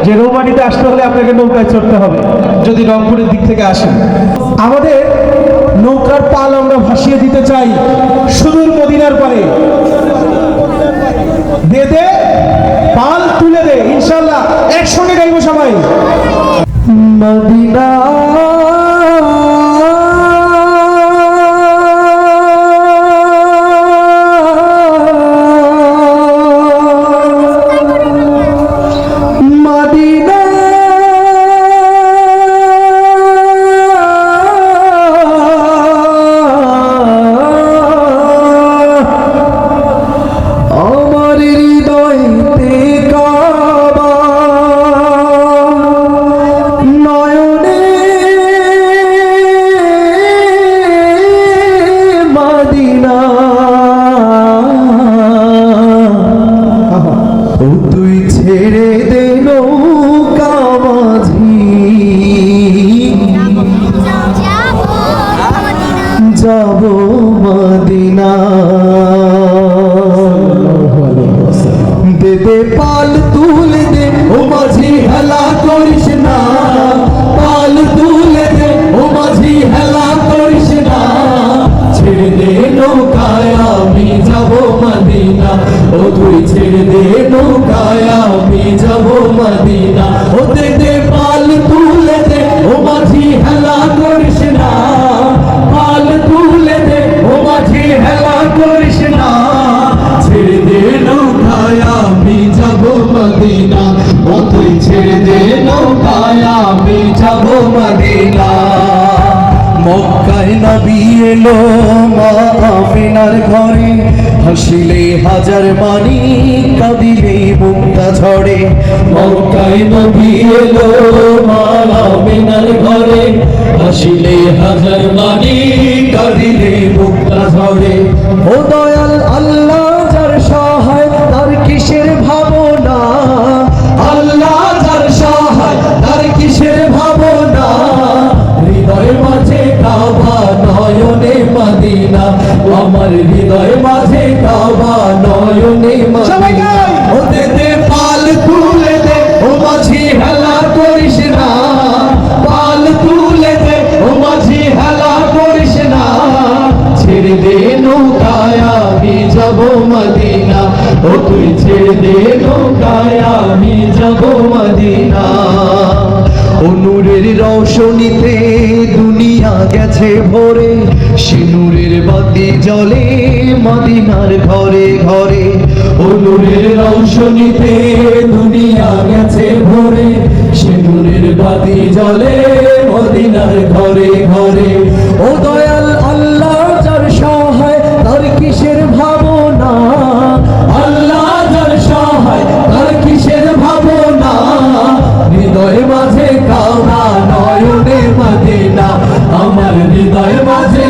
যে রৌমাটিতে আসতে হলে আপনাকে নৌকায় চড়তে হবে যদি রংপুরের দিক থেকে আসেন। আমাদের নৌকার পাল আমরা ভাসিয়ে দিতে চাই সুদূর মদিনার পারে। দে দে পাল তুলে দে, ইনশাআল্লাহ একসঙ্গে গাইবো সবাই। মদিনা যাবো মদিনা, দে দে পাল তুলে দে ও মাঝি হেলা করিস না, পাল তুলে দে ও মাঝি হেলা করিস না, ছেড়ে দে নৌকায় আমি যাবো মদিনা, ও তুই ছেড়ে দে নৌকায় আমি যাবো মদিনা, ও দে দে পাল তুলে দে ও মাঝি হেলা করিস না, পাল তুলে দে ও মাঝি হেলা করিস না, ছেড়ে দে নৌকায় আমি যাবো মদিনা, ও তুই ছেড়ে দে নৌকায় আমি যাবো মদিনা। মক্কায় নবী এলো মা আমিনার ঘরে, হাসিলে হাজার মানি কাঁদিলে মুক্তা ঝরে। মক্কায় নবী এলো মা আমিনার ঘরে, হাসিলে হাজার মানি কাঁদিলে মুক্তা ঝরে। ও দয়াল আল্লাহ যার সহায় তার কিসের ভাবনা, আল্লাহ যার সহায় তার কিসের ভাবনা, হৃদয় মাঝে কাবা নয়নে মদিনা, আমার হৃদয় মাঝে কাবা নয়নে মদিনা, ও দে দে পাল তুলে দে ও মাঝি হেলা করিস না, পাল তুলে দে ও মাঝি হেলা করিস না, ছেড়ে দে নৌকায় আমি যাবো মদিনা, ও তুই ছেড়ে দে নৌকায় আমি যাবো মদিনা। ও নূরের রৌশনীতে দুনিয়া গেছে ভরে, সে নূরের বাতি জ্বলে মদিনার ঘরে ঘরে। ও নূরের রৌশনীতে দুনিয়া গেছে ভরে, সে নূরের বাতি জ্বলে মদিনার ঘরে ঘরে। ও দয়াল আল্লাহ যার সহায় তার কিসের ভাবনা, আল্লাহ যার সহায় তার কিসের ভাবনা, হৃদয় মাঝে কাবা নয়নে মদিনা, আমার হৃদয় মাঝে